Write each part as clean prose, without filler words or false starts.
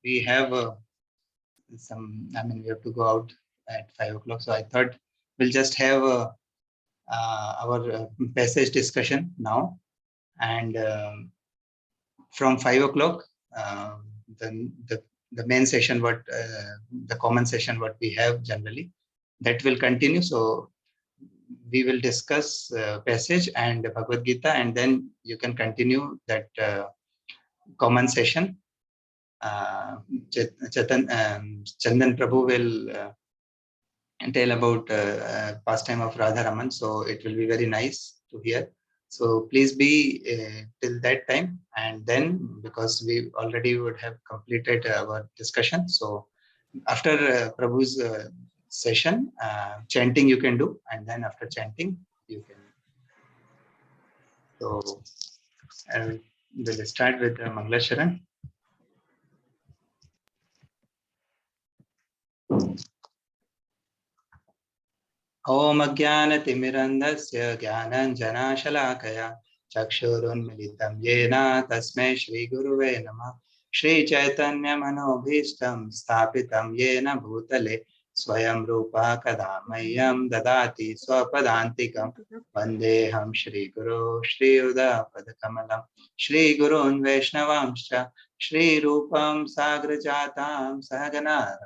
we have we have to go out at 5 o'clock. So I thought we'll just have our passage discussion now. And from 5 o'clock, the main session, the common session, what we have generally, that will continue. So we will discuss passage and Bhagavad Gita, and then you can continue that common session. Chandan Prabhu will tell about pastime of Radha Raman, so it will be very nice to hear. So please be till that time, and then because we already would have completed our discussion, so after Prabhu's session, chanting you can do, and then after chanting you can. So we'll start with Mangala Sharan. Om Ajnanatimirandasya Jnananjanashalaakaya Chakshurunmilitam Yena Tasmai Shri Guruve Namah Shri Chaitanya Manobhishtam Sthapitam Yena Bhutale Swayam Rupa Kadamayam Dadati Swapadantikam Vandeham Shri Guru Shri Uda Padakamalam Shri Gurun Vaishnavamscha Shri Rupam Sagrajatam Sahagana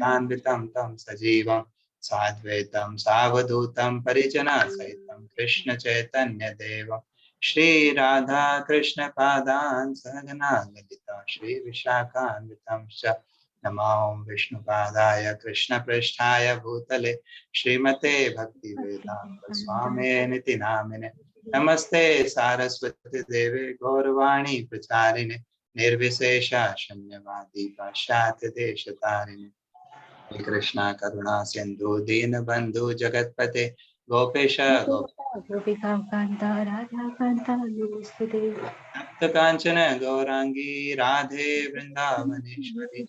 Raghunatanvitam Tam Sajivam Sadvaitam Savadutam Parijana Saitam Krishna Chaitanya Devam Shri Radha Krishna Padan Sahagana Lalita Shri Vishakhanvitam Sha Namam Vishnu Padaya Krishna Pristhaya Bhutale Srimate Bhakti Vedanta Swami Niti Namine Namaste Saraswati Deve Gauravani Pracharine Nirvisesha Shanyavadi Pashyati Deshatarine Krishna Karuna Sindhu Deen Bandhu Jagatpate Gopesha Gopika Kanta Radha Kanta Namaste Kanchana Gaurangi Radhe Vrindavaneshwari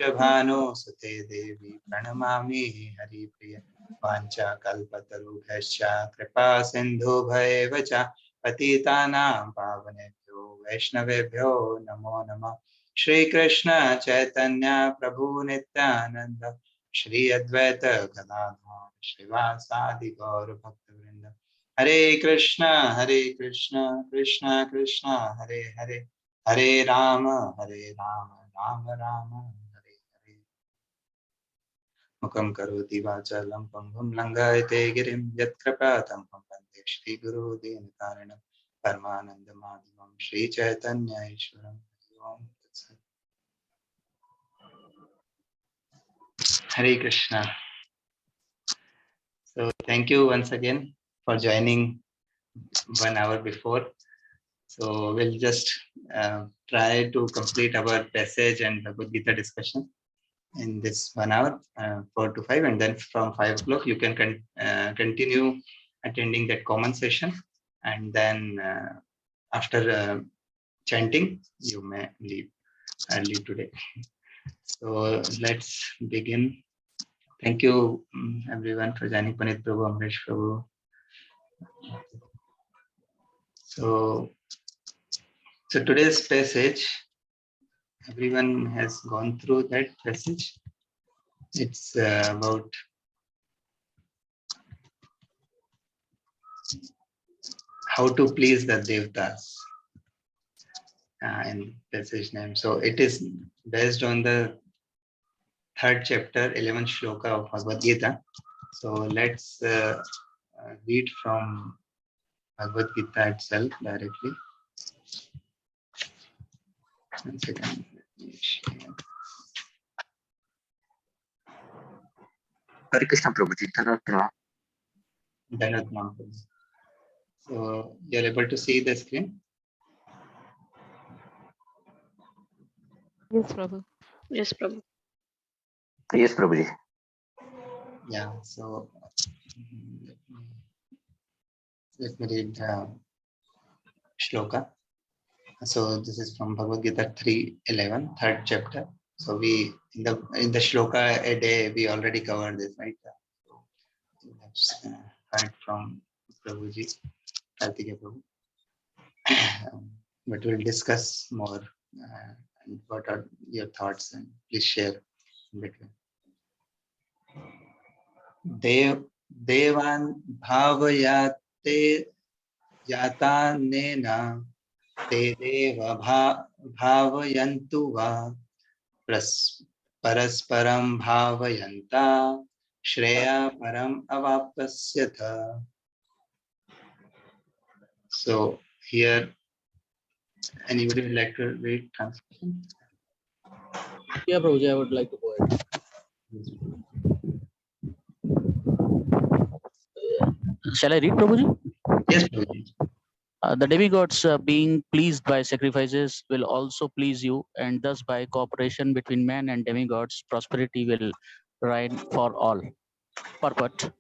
Shabhano Sute Devi Pranamami Hari Priya Vancha Kalpatarubhascha Kripa Sindhu Bhaivacha Patitanam Pavanebhyo Vaishnavebhyo Namo Namah Shri Krishna Chaitanya Prabhu Nityananda Shri Advaita Gadadhar Srivasadi Gaur Bhaktivinoda Hare Krishna Krishna Krishna Hare Hare Hare Rama Rama Rama Hare Hare Mukam karoti vachalam pangam langayate girim yatkrapatam pambande Shri Guru Dinakaranam Parmananda Madhavam Shri Chaitanya Ishwaram Om Tat Sat. Hare Krishna. So thank you once again for joining 1 hour before. So we'll just try to complete our passage and Bhagavad Gita discussion in this 1 hour, 4 to 5, and then from 5 o'clock you can continue attending that common session, and then after chanting you may leave early today. So let's begin. Thank you everyone for joining. Panit Prabhu, Amresh Prabhu. So today's passage, everyone has gone through that passage. It's about how to please the devatas in passage name. So it is based on the 3rd chapter, 11th shloka of Bhagavad Gita. So let's read from Bhagavad Gita itself directly. One second. Let me share. Hare Krishna Prabhuji, Dhanad. So you're able to see the screen? Yes, Prabhu. Yes, Prabhu. Yes, Prabhuji. Yeah, so let me read the shloka. So this is from Bhagavad Gita 3:11, 3rd chapter. So we in the shloka a day we already covered this, right? So let's heard from Prabhuji, Kartikeya Prabhu. But we'll discuss more and what are your thoughts, and please share in between. Devan bhavayate yatanena te deva bhavayantu va parasparam bhavayanta shreya param avapasyatha. So here, anybody would like to read translation? Yeah, Prabhuji, I would like to go ahead. Shall I read, Prabhuji? Yes, Prabhuji. The demigods, being pleased by sacrifices, will also please you, and thus by cooperation between man and demigods, prosperity will reign for all. Purport: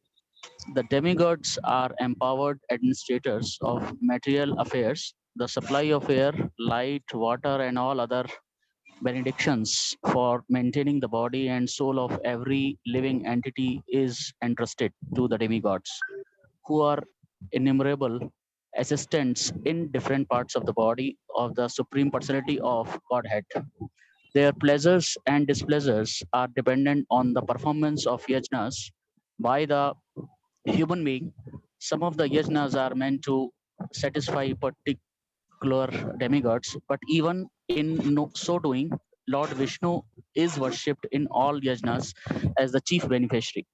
the demigods are empowered administrators of material affairs. The supply of air, light, water, and all other benedictions for maintaining the body and soul of every living entity is entrusted to the demigods, who are innumerable assistants in different parts of the body of the Supreme Personality of Godhead. Their pleasures and displeasures are dependent on the performance of yajnas by the human being. Some of the yajnas are meant to satisfy particular demigods, but even in so doing, Lord Vishnu is worshipped in all yajnas as the chief beneficiary.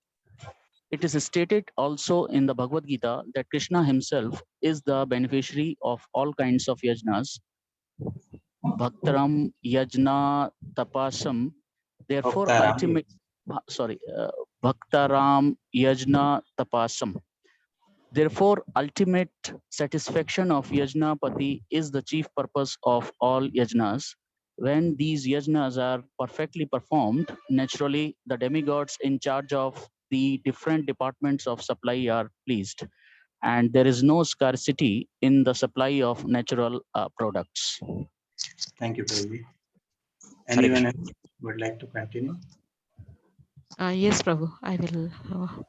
It is stated also in the Bhagavad Gita that Krishna himself is the beneficiary of all kinds of yajnas, bhaktaram yajna tapasam. Therefore, Bhaktaram. ultimate, bhaktaram yajna tapasam. Therefore, ultimate satisfaction of Yajnapati is the chief purpose of all yajnas. When these yajnas are perfectly performed, naturally the demigods in charge of the different departments of supply are pleased, and there is no scarcity in the supply of natural products. Thank you, Prabhuji. Hare Anyone Krishna. else would like to continue? Yes, Prabhu, I will.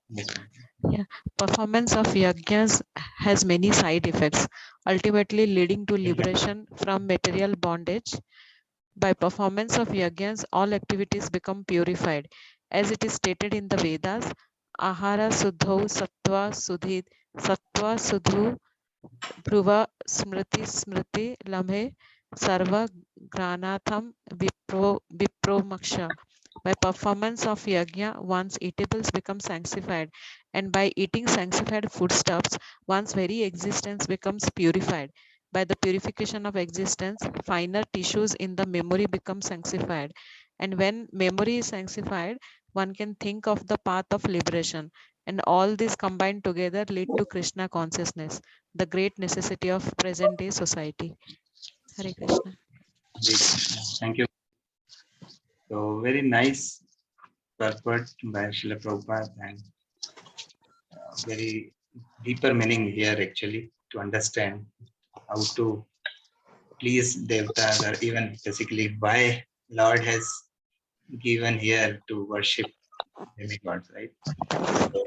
Yes. Yeah, performance of yajnas has many side effects, ultimately leading to liberation from material bondage. By performance of yajnas, all activities become purified. As it is stated in the Vedas, Ahara Suddho Sattva Sudhit Sattva Sudhu Dhruva Smriti Smriti Lamhe Sarva Granatham Vipro Maksha. By performance of yajna, one's eatables become sanctified, and by eating sanctified foodstuffs, one's very existence becomes purified. By the purification of existence, finer tissues in the memory become sanctified. And when memory is sanctified, one can think of the path of liberation. And all these combined together lead to Krishna consciousness, the great necessity of present day society. Hare Krishna. Thank you. So very nice purport by Srila Prabhupada, and very deeper meaning here actually to understand how to please devatas, or even basically why Lord has given here to worship demigods, right? So,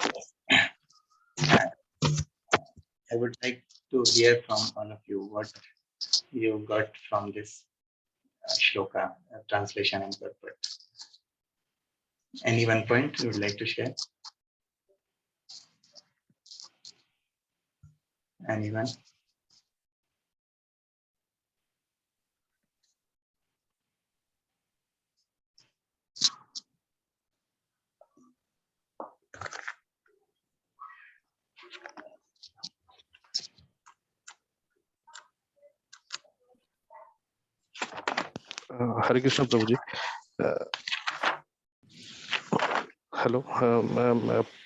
I would like to hear from all of you what you got from this shloka translation and purport. Any one point you would like to share? Anyone? Hare Krishna Prabhuji. Hello,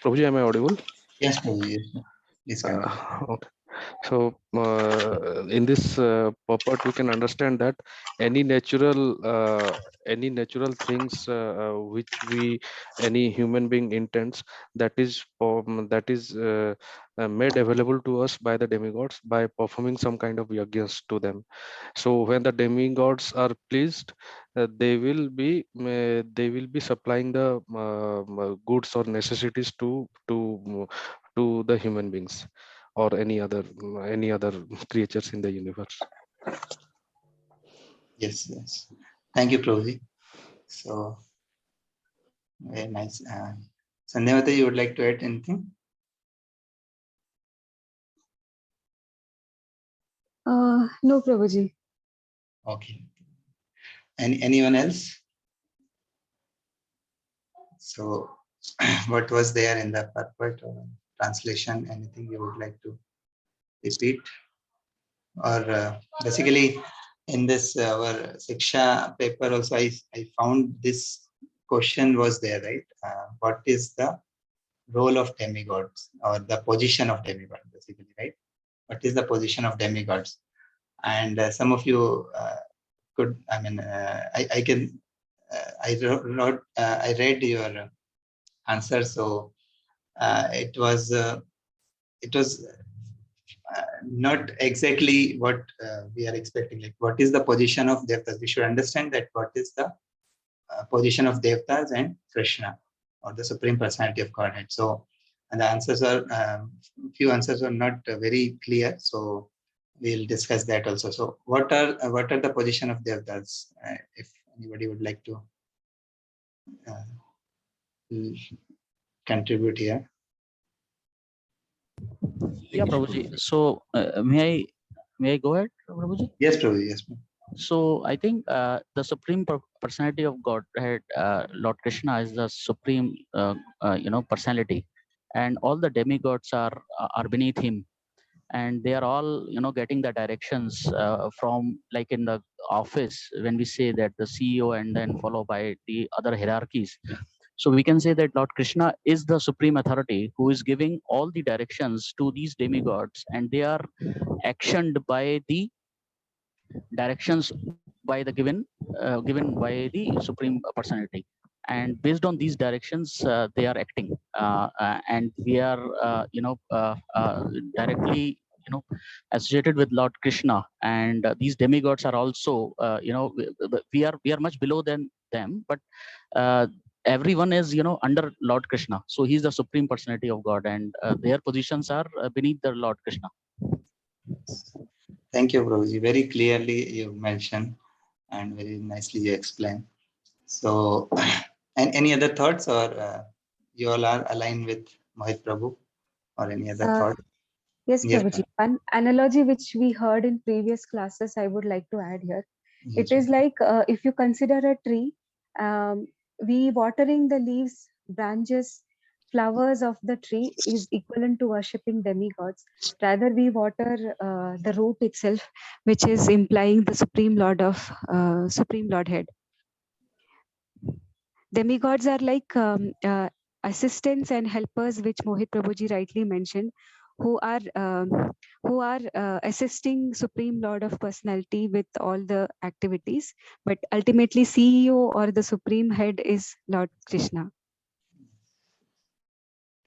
Prabhuji, am I audible? Yes, Prabhuji. Please continue. Okay. So, in this purport, we can understand that any natural things which any human being intends, that is made available to us by the demigods by performing some kind of yajnas to them. So when the demigods are pleased, they will be supplying the goods or necessities to the human beings or any other creatures in the universe. Yes, yes. Thank you, Prabhuji. So, very nice. Sandhya Mata, you would like to add anything? No, Prabhuji. Okay. Anyone else? So, what was there in the purport or translation? Anything you would like to repeat? Or basically, in this our Siksha paper also, I found this question was there, right? What is the role of demigods or the position of demigods, basically, right? What is the position of demigods? And some of you could, I mean, I can, I read your answer, so it was not exactly what we are expecting. Like, what is the position of devatas? We should understand that what is the position of devatas and Krishna, or the Supreme Personality of Godhead. So, and the answers are few answers are not very clear. So, we'll discuss that also. So, what are the position of devatas? If anybody would like to contribute here. Yeah, Prabhuji. So may I go ahead, Prabhuji? Yes, Prabhu. Yes, Prabhu. So I think the Supreme Personality of Godhead, Lord Krishna, is the supreme, personality, and all the demigods are beneath him, and they are all getting the directions from, like in the office when we say that the CEO and then followed by the other hierarchies. So we can say that Lord Krishna is the supreme authority who is giving all the directions to these demigods, and they are actioned by the directions by the given by the supreme personality, and based on these directions they are acting, and we are directly associated with Lord Krishna, and these demigods are also we are much below than them, but uh, everyone is under Lord Krishna, so he's the supreme personality of God, and their positions are beneath the Lord Krishna. Thank you, Prabhuji. Very clearly you mentioned and very nicely you explained. So, and any other thoughts, or you all are aligned with Mohit Prabhu, or any other thought? Yes, Yes, Prabhuji. One analogy which we heard in previous classes, I would like to add here. It yes, is like if you consider a tree, um, we watering the leaves, branches, flowers of the tree is equivalent to worshipping demigods. Rather, we water the root itself, which is implying the Supreme Lord Head. Demigods are like assistants and helpers, which Mohit Prabhuji rightly mentioned, who are assisting Supreme Lord of Personality with all the activities. But ultimately, CEO or the Supreme Head is Lord Krishna.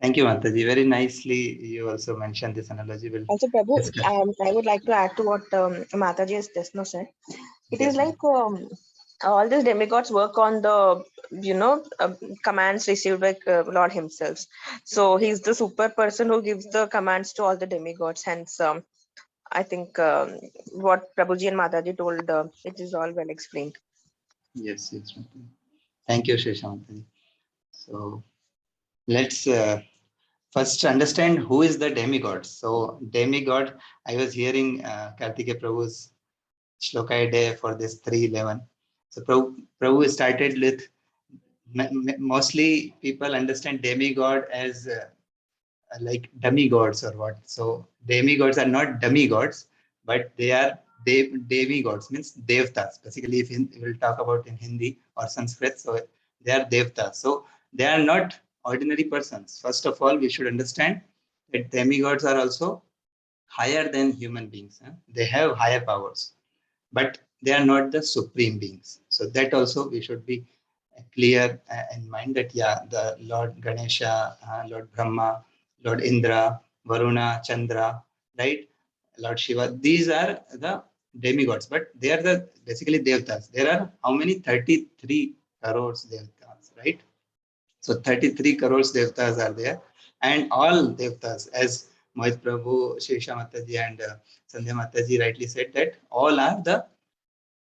Thank you, Mataji. Very nicely you also mentioned this analogy. Will Also, Prabhu, discuss. I would like to add to what Mataji has just now said. It is Yes, like all these demigods work on the, commands received by Lord himself. So he's the super person who gives the commands to all the demigods. Hence, I think what Prabhuji and Mataji told, it is all well explained. yes, yes, Mataji. Thank you, Shesha Mataji. So let's first understand who is the demigod. So demigod, I was hearing Kartikeya Prabhu's Shloka day for this 311. So Prabhu started with, mostly people understand demigod as like demigods or what. So demigods are not demigods, but they are demigods, means devatas. Basically, if we'll talk about in Hindi or Sanskrit, so they are devatas. So they are not ordinary persons. First of all, we should understand that demigods are also higher than human beings. They have higher powers, but they are not the supreme beings. So that also we should be clear in mind that, yeah, the Lord Ganesha, Lord Brahma, Lord Indra, Varuna, Chandra, right? Lord Shiva, these are the demigods, but they are the basically devatas. There are how many? 33 crores devatas, right? So 33 crores devatas are there, and all devatas, as Mohit Prabhu, Shesha Mataji, and Sandhya Mataji rightly said, that all are the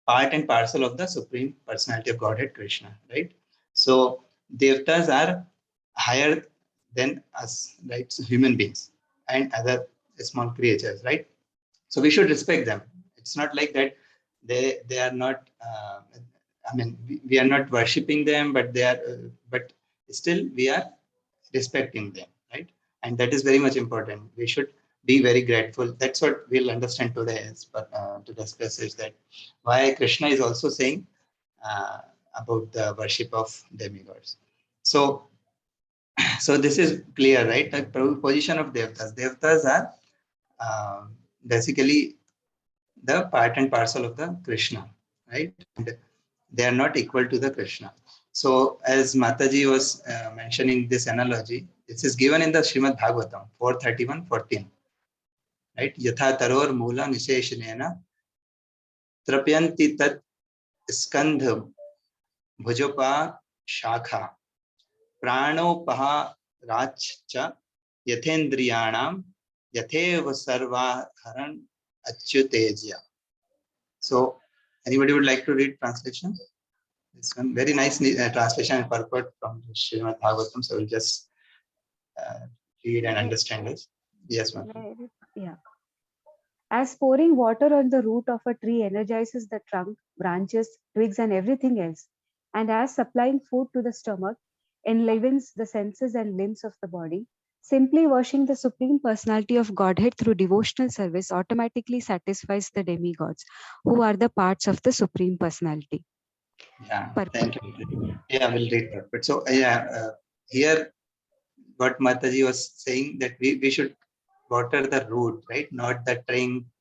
part and parcel of the Supreme Personality of Godhead, Krishna, right? So devatas are higher than us, right? So human beings and other small creatures, right? So we should respect them. It's not like that they are not. I mean, we are not worshipping them, but they are. But still, we are respecting them, right? And that is very much important. We should be very grateful. That's what we'll understand today as today's passage, that why Krishna is also saying about the worship of demigods. So, so this is clear, right? The position of devatas. Devatas are basically the part and parcel of the Krishna, right? And they are not equal to the Krishna. So as Mataji was mentioning this analogy, this is given in the Srimad Bhagavatam 4:31-14, right? Yatha taror mula nisheshanena trapyanti tat skandha bhujopa shakha pranopaha rachcha yathendriyanam yatheva sarvaharan achyuteja. So anybody would like to read translation? This one, very nice translation and purport from Srimad Bhagavatam. So we'll just read and understand this. Yes, ma'am. Yeah. As pouring water on the root of a tree energizes the trunk, branches, twigs, and everything else, and as supplying food to the stomach enlivens the senses and limbs of the body, simply worshiping the Supreme Personality of Godhead through devotional service automatically satisfies the demigods, who are the parts of the Supreme Personality. Yeah, Purport. thank you. Yeah, we'll read purport. So here what Mataji was saying, that we should water the root, right? Not the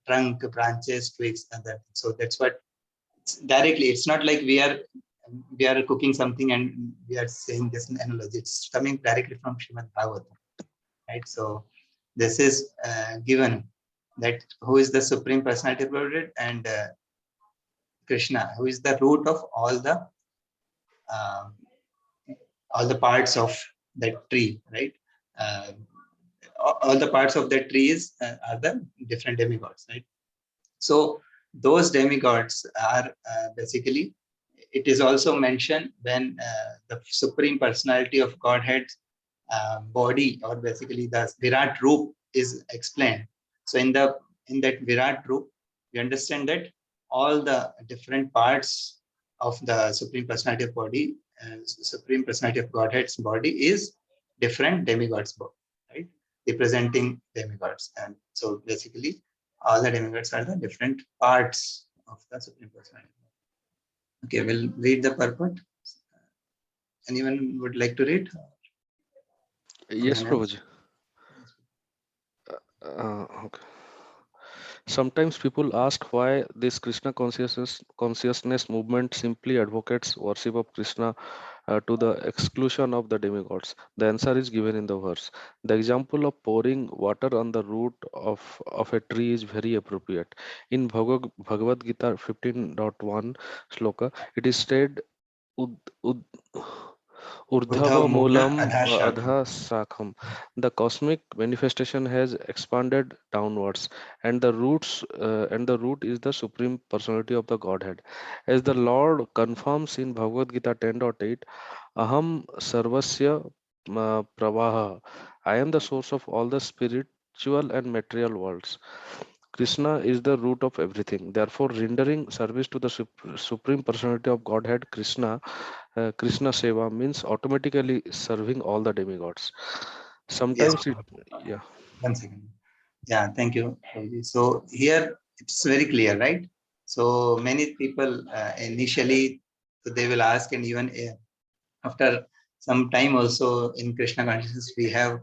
trunk, branches, twigs, and that. So that's what directly. It's not like we are cooking something and we are saying this analogy. It's coming directly from Srimad Bhagavatam, right? So this is given that who is the Supreme Personality of Godhead, and Krishna, who is the root of uh, all the parts of that tree, right? Uh, all the parts of that tree are the different demigods, right? So those demigods are basically, it is also mentioned when the Supreme Personality of Godhead body, or basically the Virat Roop, is explained. So in that Virat Roop, we understand that all the different parts of the Supreme Personality of body, Supreme Personality of Godhead's body is different demigods body, right? Representing demigods. And so basically all the demigods are the different parts of the Supreme Personality. Okay, we'll read the purport. Anyone would like to read? Yes, Anyone else? Prabhuji. Okay. Sometimes people ask why this Krishna consciousness movement simply advocates worship of Krishna to the exclusion of the demigods. The answer is given in the verse. The example of pouring water on the root of a tree is very appropriate. In Bhagavad Gita 15.1 shloka, it is said, ud, ud, Urdhava Uddhav Mula Moolam Adhashakam. Adha Sakham. The cosmic manifestation has expanded downwards, and the root is the supreme personality of the Godhead. As the Lord confirms in Bhagavad Gita 10.8, Aham Sarvasya Pravaha. I am the source of all the spiritual and material worlds. Krishna is the root of everything. Therefore, rendering service to the supreme personality of Godhead, Krishna Seva means automatically serving all the demigods. Yes. Sometimes it, yeah. One second. Yeah, thank you, Prabhuji. So here it's very clear, right? So many people initially, so they will ask, and even after some time also in Krishna consciousness, we have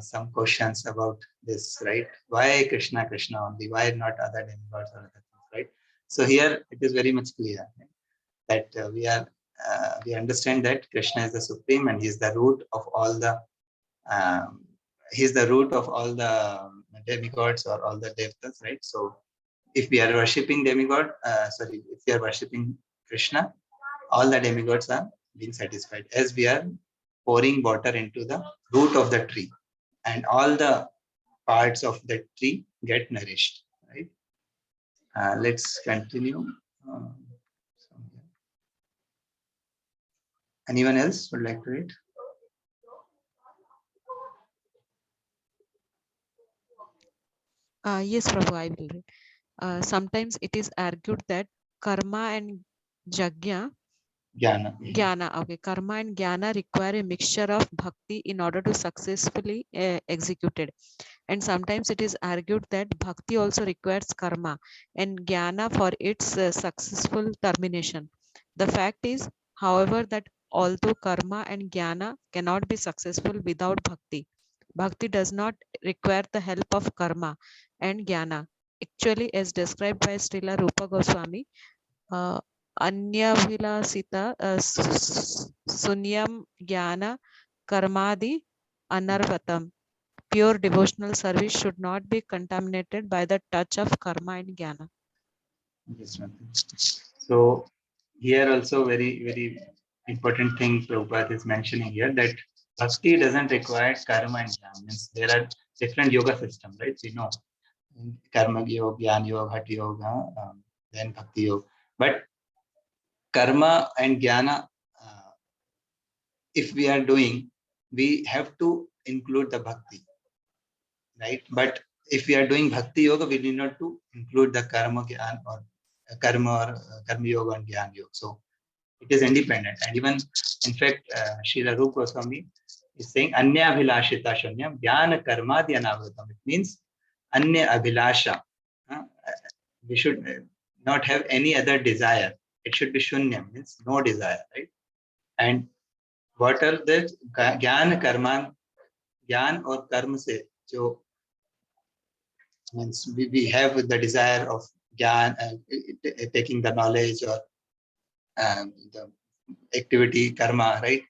some questions about this, right? Why Krishna, Krishna only? Why not other demigods or other things, right? So here it is very much clear, right? That we understand that Krishna is the supreme and he is the root of all the um, he's the root of all the demigods or all the devatas, right? So if we are worshipping if we are worshipping Krishna, all the demigods are being satisfied as we are pouring water into the root of the tree, and all the parts of the tree get nourished, right? Let's continue. So, yeah. Anyone else would like to read? Yes, Prabhu, I will read. Sometimes it is argued that karma and jagya, karma and jnana require a mixture of bhakti in order to successfully executed. And sometimes it is argued that bhakti also requires karma and jnana for its successful termination. The fact is, however, that although karma and jnana cannot be successful without bhakti, bhakti does not require the help of karma and jnana. Actually, as described by Srila Rupa Goswami, uh, Anyabhilasita Sunyam Jnana Karmadi Anarvatam. Pure devotional service should not be contaminated by the touch of karma and jnana. Yes, ma'am. So here also very important thing Prabhupada is mentioning here, that bhakti doesn't require karma and jnana. Means there are different yoga systems, right? We know karma yoga, jnana yoga, bhakti yoga, then bhakti yoga. But karma and jnana, if we are doing, we have to include the bhakti, right? But if we are doing bhakti yoga, we need not to include the karma jnana or karma yoga and jnana yoga. So it is independent. And even, in fact, Srila Rupa Goswami is saying, Anya Abhilashita Shunyam Jnana Karmadi Anavratam. It means Anya Abhilasha. We should not have any other desire. It should be Shunyam, means no desire, right? And what are the Jnana Karman, Jnana or Karma se, jo means we have the desire of Jnana, taking the knowledge or the activity, karma, right?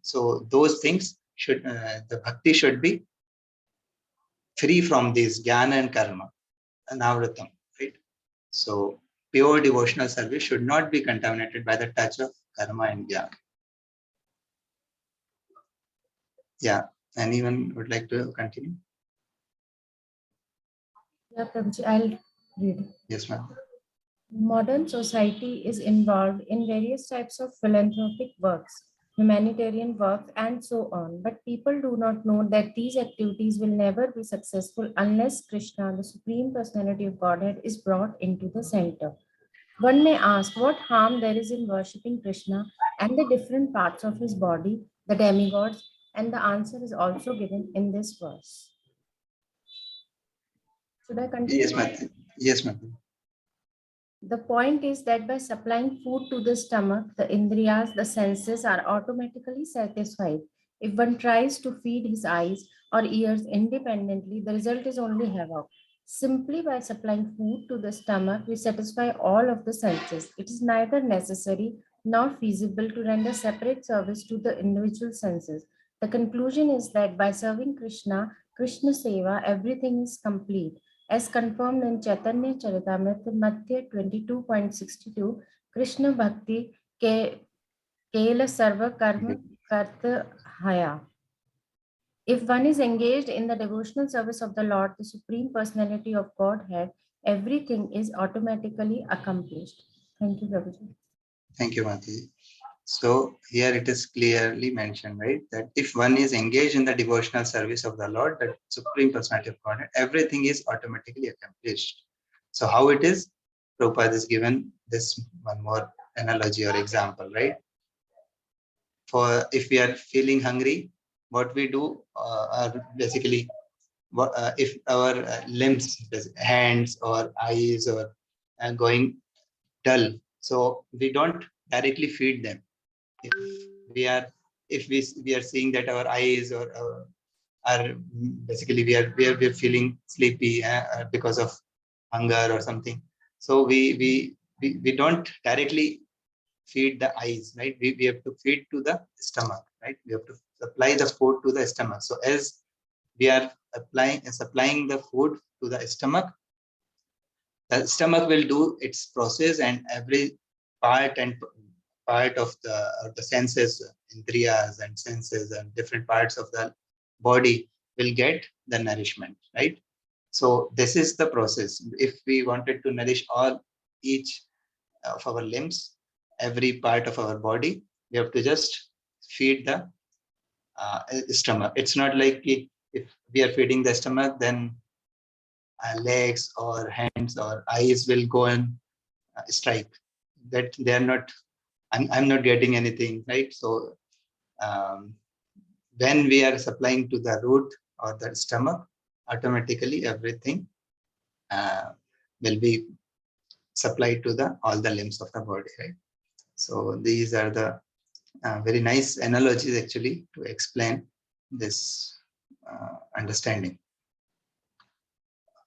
So those things should, the bhakti should be free from this jnana and karma, anavratam, right? So pure devotional service should not be contaminated by the touch of karma and jnana. Yeah, anyone would like to continue? Yeah, Prabhuji, I'll read. Yes, ma'am. Modern society is involved in various types of philanthropic works, humanitarian work, and so on. But people do not know that these activities will never be successful unless Krishna, the Supreme Personality of Godhead, is brought into the center. One may ask what harm there is in worshipping Krishna and the different parts of his body, the demigods, and the answer is also given in this verse. Should I continue? Yes, ma'am. Yes, ma'am. The point is that by supplying food to the stomach, the indriyas, the senses are automatically satisfied. If one tries to feed his eyes or ears independently, the result is only havoc. Simply by supplying food to the stomach, we satisfy all of the senses. It is neither necessary nor feasible to render separate service to the individual senses. The conclusion is that by serving Krishna, Krishna Seva, everything is complete. As confirmed in Chaitanya Charitamrita Madhya 22.62, Krishna Bhakti Kela Sarva Karma Karta Haya. If one is engaged in the devotional service of the Lord, the Supreme Personality of Godhead, everything is automatically accomplished. Thank you, Prabhuji. Thank you, Mati. So here it is clearly mentioned, right, that if one is engaged in the devotional service of the Lord, the Supreme Personality of Godhead, everything is automatically accomplished. So how it is? Prabhupada is given this one more analogy or example, right? For if we are feeling hungry, what we do are basically, if our limbs, hands or eyes or going dull, so we don't directly feed them. If we are, if we are seeing that our eyes or are basically we are feeling sleepy because of hunger or something, so we don't directly feed the eyes, right? We have to feed to the stomach, right? We have to supply the food to the stomach. So as we are supplying the food to the stomach will do its process, and every part of the senses, indriyas and senses and different parts of the body will get the nourishment, right? So this is the process. If we wanted to nourish each of our limbs, every part of our body. We have to just feed the stomach. It's not like if we are feeding the stomach, then legs or hands or eyes will go and strike. That they are not. I'm not getting anything, right? So when we are supplying to the root or the stomach, automatically everything will be supplied to the all the limbs of the body, right? So these are the very nice analogies actually to explain this understanding.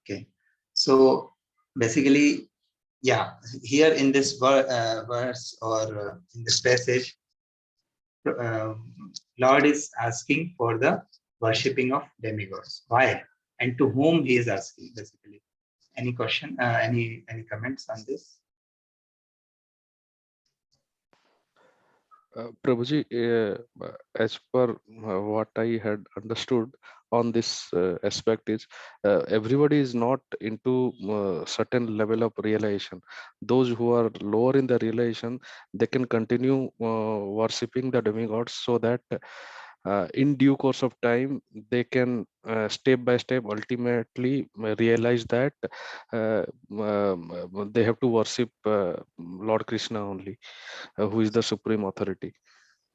Okay, so basically, yeah, here in this verse or in this passage, Lord is asking for the worshipping of demigods. Why and to whom he is asking, basically. Any question? Any comments on this? Prabhuji, as per what I had understood on this aspect is everybody is not into certain level of realization. Those who are lower in the realization, they can continue worshipping the demigods so that in due course of time, they can step by step ultimately realize that they have to worship Lord Krishna only, who is the supreme authority.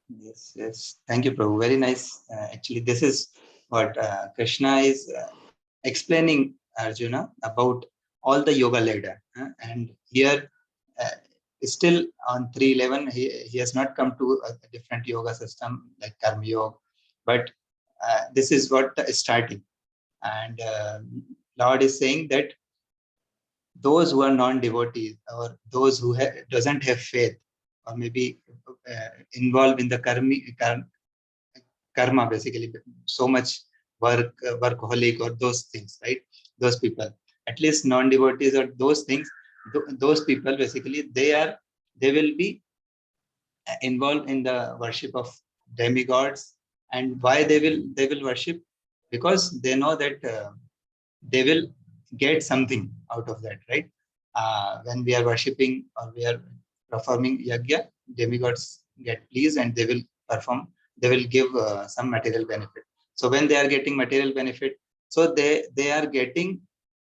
Yes, yes. Thank you, Prabhu. Very nice. Actually, this is what Krishna is explaining Arjuna about all the yoga ladder. And here, still on 311, he has not come to a different yoga system like Karma Yoga, but this is what is starting. And Lord is saying that those who are non-devotees or those who doesn't have faith or maybe involved in the karma, basically so much workaholic or those things, right? Those people, at least non-devotees or those things, those people basically they will be involved in the worship of demigods. And why they will worship? Because they know that they will get something out of that, right? When we are worshipping or we are performing yajna, demigods get pleased and they will perform, they will give some material benefit. So when they are getting material benefit, so they are getting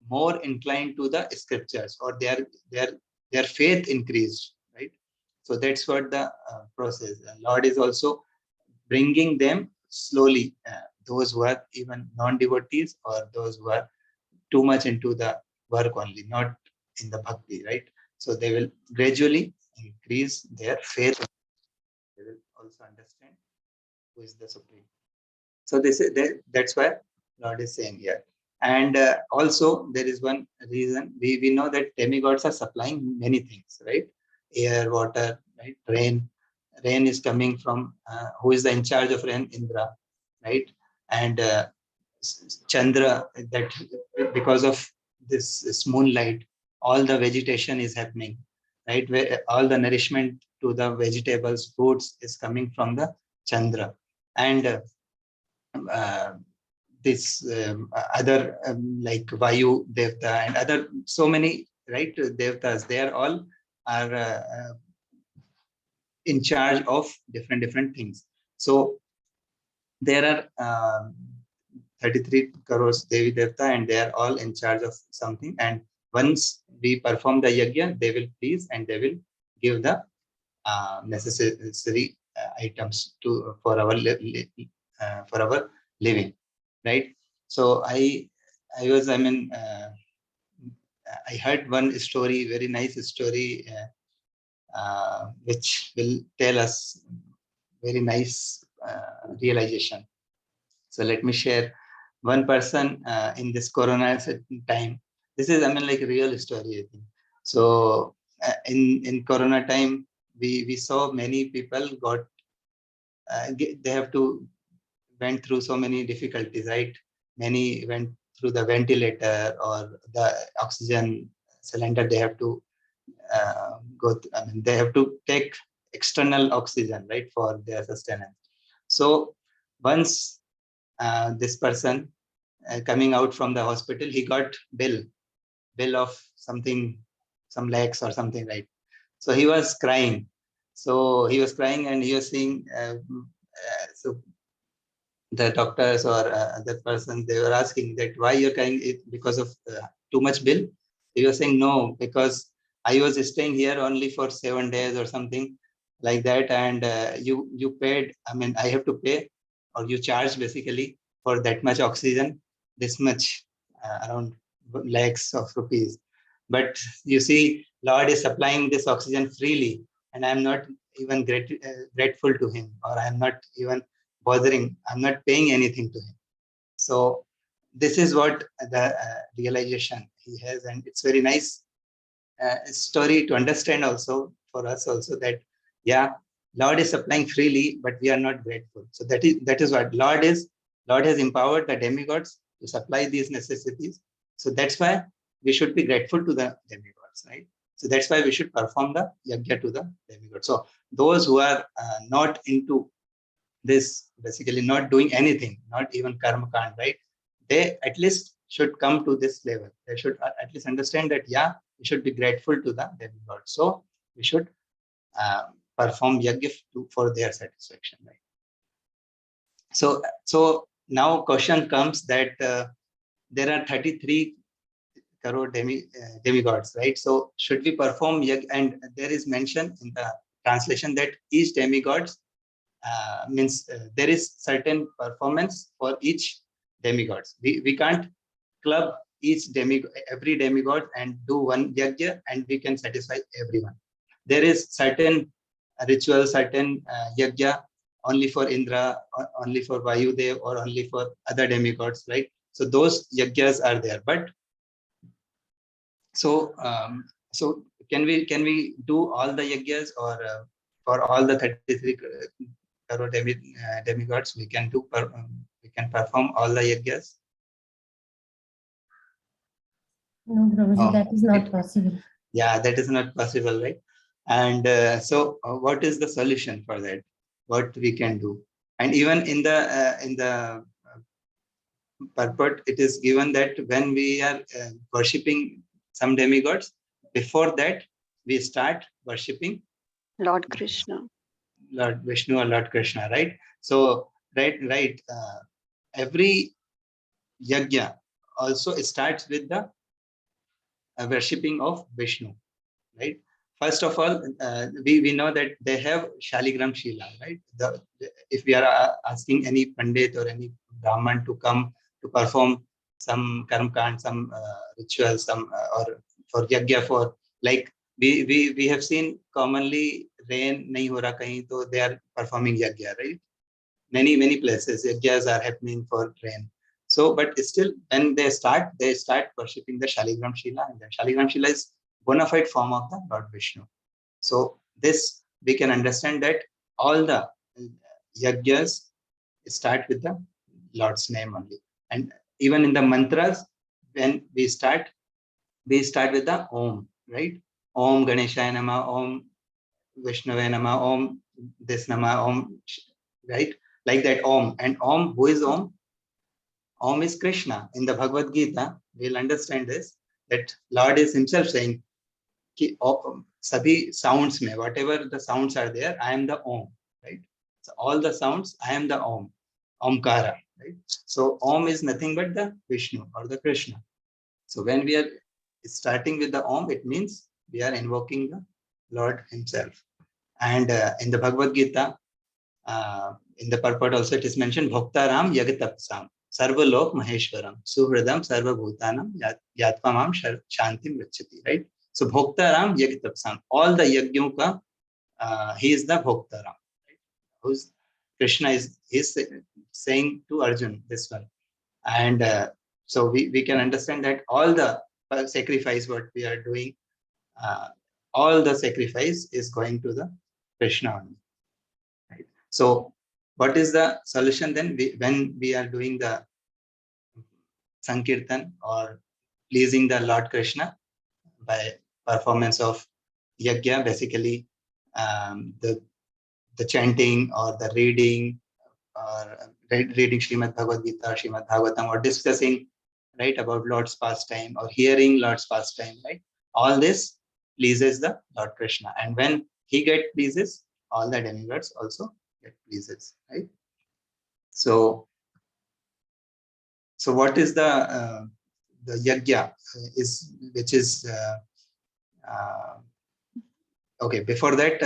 more inclined to the scriptures, or their faith increased, right? So that's what the process. Lord is also bringing them slowly, those who are even non-devotees or those who are too much into the work only, not in the bhakti, right? So they will gradually increase their faith. They will also understand who is the supreme. So that's why Lord is saying here. And also there is one reason. We know that demigods are supplying many things, right? Air, water, right? Rain. Rain is coming from who is the in charge of rain? Indra, right? And Chandra, that because of this moonlight, all the vegetation is happening, right? Where all the nourishment to the vegetables, fruits is coming from the Chandra. And uh, this other like Vayu Devta and other so many, right? Devtas, they are all are in charge of different things. So there are 33 crores Devi Devta, and they are all in charge of something. And once we perform the yajna, they will please and they will give the necessary items to for our living, right? So I heard one story, very nice story, which will tell us very nice realization. So let me share one person in this Corona time. This is, like a real story, I think. So in Corona time, we saw many people got they have to went through so many difficulties, right? Many went through the ventilator or the oxygen cylinder. They have to they have to take external oxygen, right, for their sustenance. So once this person coming out from the hospital, he got bill of something, some lakhs or something, right? So he was crying. So he was crying and he was saying, so the doctors or other person, they were asking that why you're crying, it because of too much bill. He was saying no, because I was staying here only for 7 days or something like that, and you paid, I mean I have to pay, or you charge basically for that much oxygen, this much around lakhs of rupees. But you see, Lord is supplying this oxygen freely, and I'm not even grateful to him, or I'm not even bothering, I'm not paying anything to him. So this is what the realization he has, and it's very nice story to understand also for us also, that yeah, Lord is supplying freely, but we are not grateful. So that is what Lord has empowered the demigods to supply these necessities. So that's why we should be grateful to the demigods, right? So that's why we should perform the yajna to the demigods. So those who are not into this, basically not doing anything, not even karma kand, right? They at least should come to this level. They should at least understand that, yeah, we should be grateful to the demigod. So we should perform yajna for their satisfaction, right? So now question comes that there are 33 crore demigods, right? So should we perform yajna? And there is mention in the translation that each demigod means there is certain performance for each demigods. We can't club every demigod and do one yajna and we can satisfy everyone. There is certain ritual, certain yajna only for Indra, only for Vayudev, or only for other demigods, right? So those yajnas are there. But so can we do all the yajnas, or for all the 33 crore demigods we can we can perform all the yajnas? No, Prabhuji, that is not possible. Yeah, that is not possible, right? And so what is the solution for that? What we can do? And even in the purport, it is given that when we are worshipping some demigods, before that we start worshipping Lord Krishna. Lord Vishnu or Lord Krishna, right? So right. Every yajna also starts with the worshipping of Vishnu, right? First of all, we know that they have Shaligram Shila, right? If we are asking any Pandit or any Brahman to come to perform some karmkand, some ritual, some or for yajna, for like we have seen commonly rain nahi ho raha kahin, so they are performing yajna, right? Many places yajnas are happening for rain. So, but still, when they start worshipping the Shaligram Shila, and the Shaligram Shila is bona fide form of the Lord Vishnu. So, this we can understand that all the yajnas start with the Lord's name only. And even in the mantras, when we start with the Om, right? Om Ganeshaya Nama, Om Vishnave Nama, Om this Nama, Om, right? Like that Om. And Om, who is Om? Om is Krishna. In the Bhagavad Gita, we'll understand this, that Lord is himself saying, कि सभी sounds में, whatever the sounds are there, I am the Om, right? So all the sounds, I am the Om, Omkara, right? So Om is nothing but the Vishnu or the Krishna. So when we are starting with the Om, it means we are invoking the Lord himself. And in the Bhagavad Gita, in the purport also it is mentioned, Bhoktaram Yagatapsam, Sarvalok Maheshwaram, Suhridam Sarvabhutanam, Yatvamam Shantim Rachati, right? So Bhoktaram Yagatapsam, all the Yagyam ka, he is the Bhoktaram, right? Who's Krishna is saying to Arjun this one. And so we can understand that all the sacrifice what we are doing, all the sacrifice is going to the Krishna only. Right? So what is the solution then? When we are doing the Sankirtan or pleasing the Lord Krishna by performance of yajna, basically the chanting or the reading or reading Srimad Bhagavad Gita, Srimad Bhagavatam, or discussing, right, about Lord's pastime or hearing Lord's pastime, right? All this pleases the Lord Krishna. And when he get pleases, all the demigods also get pleases, right? So what is the yajna is, which is okay. Before that,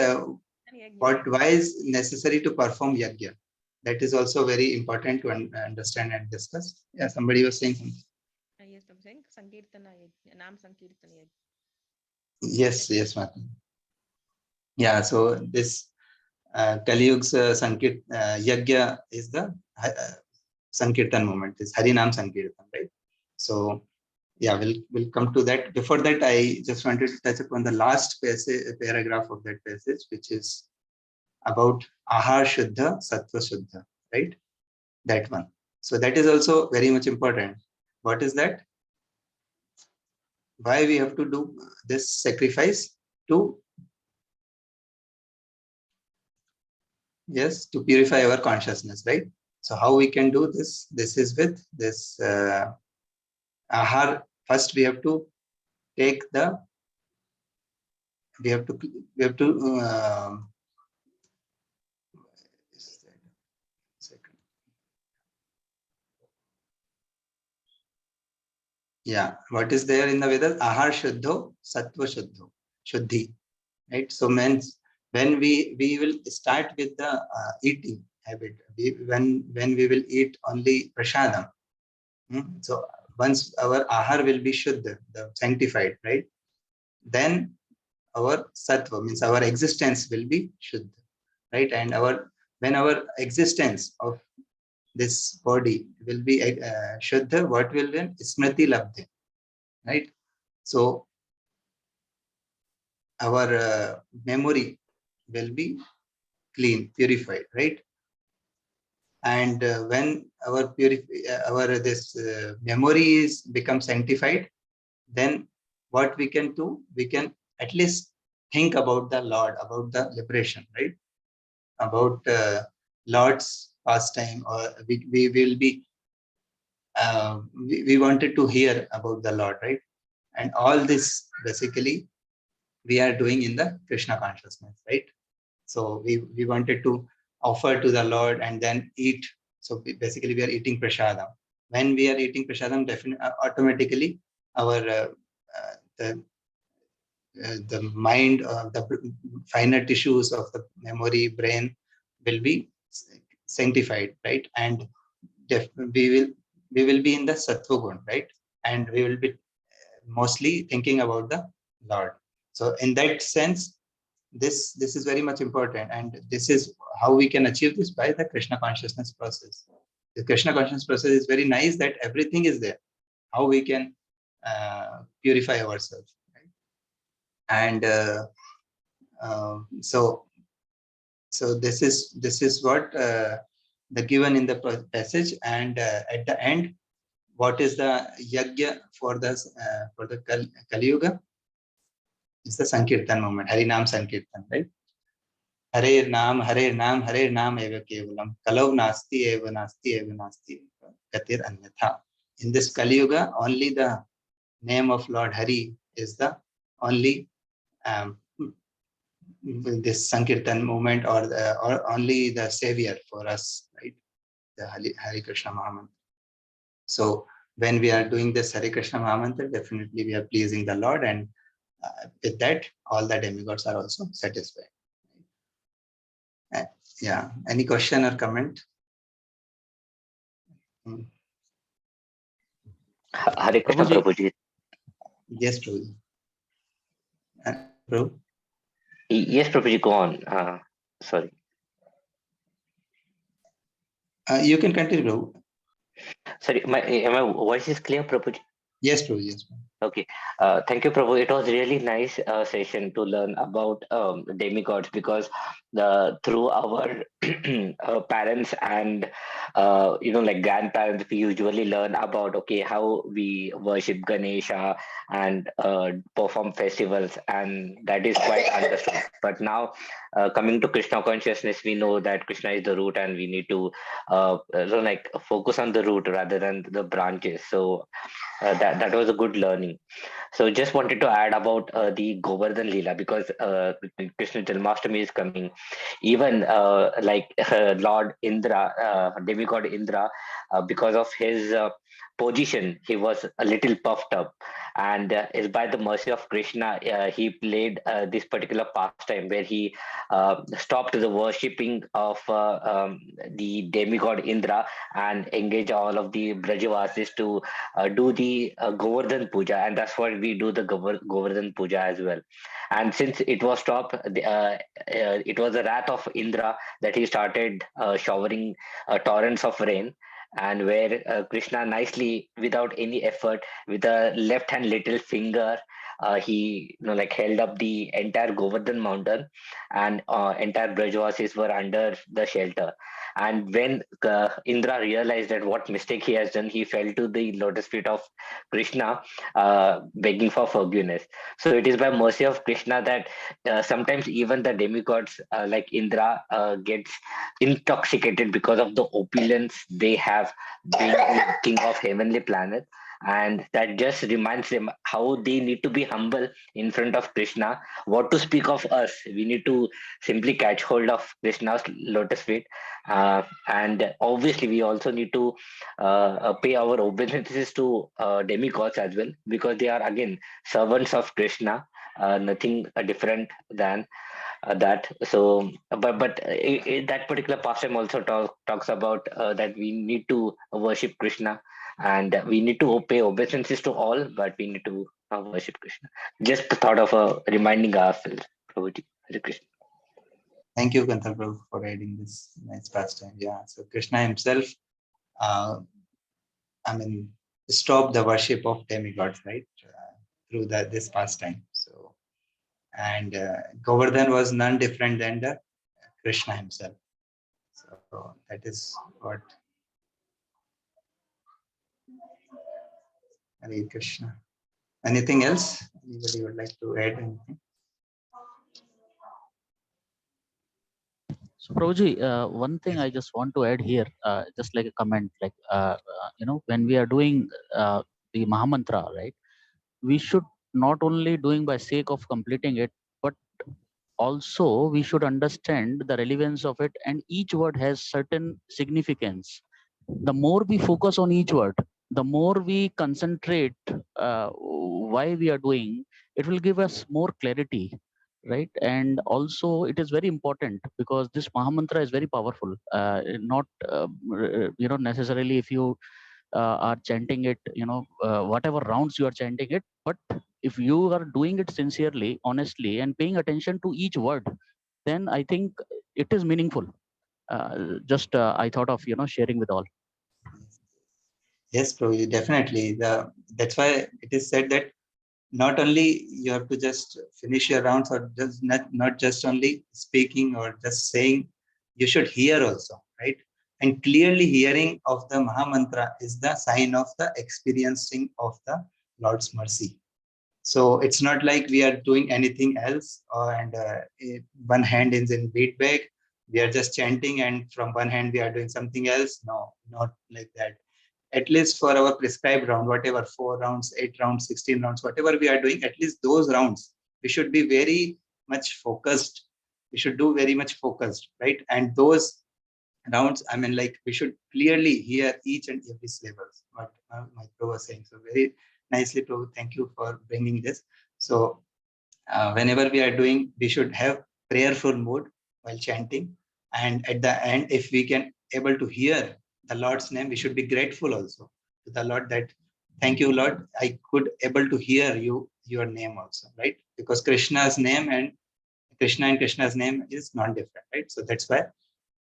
why is necessary to perform yajna? That is also very important to understand and discuss. Yeah, somebody was saying something. Yes, I'm saying Sankirtana Yajna, Nam Sankirtana Yajna. Yes, Martin. Yeah, so this Kali Yug's Yajna is the Sankirtan movement, is Harinam Sankirtan, right? So yeah, we'll come to that. Before that, I just wanted to touch upon the last paragraph of that passage, which is about Ahar Shuddha, Sattva Shuddha, right? That one. So that is also very much important. What is that? Why we have to do this sacrifice? To, yes, to purify our consciousness, right? So how we can do this? This is with this Ahar. First, we have to take the, we have to yeah, what is there in the Vedas? Ahar Shuddho, Sattva Shuddho, Shuddhi, right? So means when we will start with the eating habit, when we will eat only prasadam. So once our ahar will be Shuddha, the sanctified, right? Then our Sattva, means our existence will be Shuddha, right? And when our existence of this body will be Shuddha, what will win? Smriti Labdhi, right? So our memory will be clean, purified, right? And when our this memory is become sanctified, then what we can do? We can at least think about the Lord, about the liberation, right? About Lord's pastime, or we will be. We wanted to hear about the Lord, right? And all this basically we are doing in the Krishna consciousness, right? So we wanted to offer to the Lord and then eat. So basically we are eating prasadam. When we are eating prasadam, definitely automatically our the mind, the finer tissues of the memory, brain will be sanctified, right? And we will be in the sattva gun, right? And we will be mostly thinking about the Lord. So in that sense, this is very much important, and this is how we can achieve this, by the Krishna consciousness process. The Krishna consciousness process is very nice, that everything is there. How we can purify ourselves, right? And so this is what the given in the passage, and at the end, what is the yajna for the Kali Yuga? It's the Sankirtan movement, Harinam Sankirtan, right? Hare Nam, eva kevalam. Kalau eva gatir anyatha. In this Kali Yuga, only the name of Lord Hari is the only this Sankirtan movement, or only the savior for us, right? The Hare Krishna Mahamantra. So when we are doing this Hare Krishna Mahamantra, definitely we are pleasing the Lord, and with that, all the demigods are also satisfied. Yeah. Any question or comment? Hare Krishna, Prabhuji. Prabhuji. Yes, Prabhuji. Prabhu? Yes, Prabhuji, go on. Sorry. You can continue, Prabhu. Sorry, my voice is clear, Prabhuji? Yes, Prabhu. Yes. Okay. Thank you, Prabhu. It was really nice session to learn about demigods, because through our parents and like grandparents, we usually learn about how we worship Ganesha and perform festivals, and that is quite understood. But now, coming to Krishna consciousness, we know that Krishna is the root, and we need to focus on the root rather than the branches. So that was a good learning. explaining. So just wanted to add about the Govardhan Leela, because Krishna Janmashtami is coming. Even like Lord Indra, demigod Indra, because of his position, he was a little puffed up, and is by the mercy of Krishna, he played this particular pastime where he stopped the worshipping of the demigod Indra and engage all of the Brajavasis to do the Govardhan Puja, and that's what we do the Govardhan Puja as well. And since it was stopped, it was the wrath of Indra that he started showering torrents of rain, and where Krishna nicely, without any effort, with a left hand little finger, he like held up the entire Govardhan mountain, and entire Brajavasis were under the shelter. And when Indra realized that what mistake he has done, he fell to the lotus feet of Krishna, begging for forgiveness. So it is by mercy of Krishna that sometimes even the demigods like Indra gets intoxicated because of the opulence they have, being the king of heavenly planet. And that just reminds them how they need to be humble in front of Krishna. What to speak of us? We need to simply catch hold of Krishna's lotus feet. And obviously, we also need to pay our obeisances to demigods as well, because they are again servants of Krishna, nothing different than that. So that particular pastime also talks about that we need to worship Krishna, and we need to pay obeisances to all, but we need to worship Krishna. Just the thought of reminding ourselves. Prabhuji. Hare Krishna. Thank you, Kantar Prabhu, for adding this nice pastime. Yeah, so Krishna himself, stopped the worship of demigods, right, through this pastime. So, and Govardhan was none different than the Krishna himself. So that is what. Hare Krishna. Anything else? Anybody would like to add anything? So, Prabhuji, one thing I just want to add here, just like a comment, like, when we are doing the Mahamantra, right, we should not only doing by sake of completing it, but also we should understand the relevance of it, and each word has certain significance. The more we focus on each word, the more we concentrate why we are doing, it will give us more clarity, right? And also it is very important because this Mahamantra is very powerful. Not necessarily if you are chanting it, whatever rounds you are chanting it, but if you are doing it sincerely, honestly, and paying attention to each word, then I think it is meaningful. Just I thought of sharing with all. Yes, Prabhu, definitely. That's why it is said that not only you have to just finish your rounds or just not just only speaking or just saying, you should hear also, right? And clearly hearing of the Mahamantra is the sign of the experiencing of the Lord's mercy. So it's not like we are doing anything else, and one hand is in beat bag. We are just chanting, and from one hand we are doing something else. No, not like that. At least for our prescribed round, whatever 4 rounds, 8 rounds, 16 rounds, whatever we are doing, at least those rounds, we should be very much focused. We should do very much focused, right? And those rounds, we should clearly hear each and every syllables, what my Prabhu was saying. So very nicely, Prabhu, thank you for bringing this. So whenever we are doing, we should have prayerful mood while chanting. And at the end, if we can able to hear the Lord's name, we should be grateful also to the Lord that, thank you, Lord, I could able to hear your name also, right? Because Krishna's name and Krishna's name is not different, right? So that's why